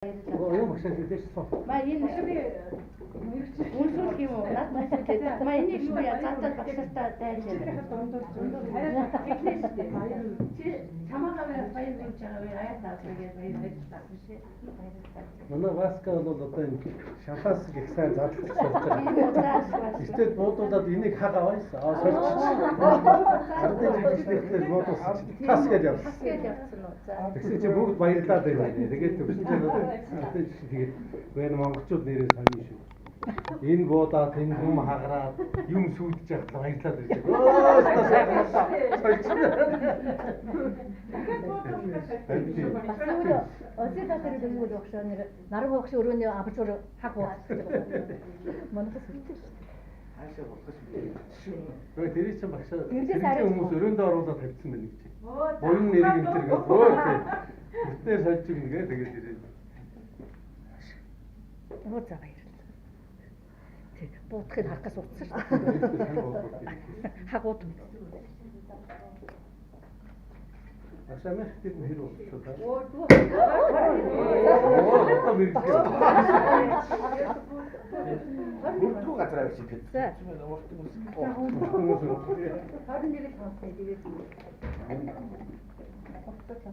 Юу багшаа хэлээчсэн. Маа энэ үнсүүл юм уу? Над маш хэлээд. Маа энэ их би цаатаа багшаалтаа дайж байна. Чи чамаагаа баяр болж байгаа вэ? Аяа таасгаад баяр ажиллаж байна. Манай Васка бол одоо энэ шампанс гэх сайн задлах гэж болж байгаа. Эсвэл буудуулаад энийг хаг аваасан. Сольчих. Ардын жижигчлэгтэй буудуулсан. Тас гэж явсан. Тэгсэн чи бүгд баярлаад байна. Тэгээд төгсөн чинь одоо тэгээд байна монголчууд нэрээ сонио шүү. Энэ буудаад энэ хүм хагараад юм сүйдэж явахлаа баярлаад байна. Өө сайхан 어제 가서를 들고 역시 나름 혹시 오르네 아버지를 하고 뭔가 그렇지. Хаашаа болох шүү. Гэхдээ тэр чинь багшаа хүмүүс өрөөндөө оруулаад тавьчихсан байна гэж. Буян нэрийг энэ төр гэж өө тийм. Бүтээр сольж игнэгээ тэгээд ирээд. 뭐 за баярлалаа. Тэг буутахыг харахаас утсан шүү. Хагууд. Багшаа мэх тийм хэр болчихлоо. Бүртүү газар авчих гэж. За. Харин нэг таасаа тэгээд. 어떠죠?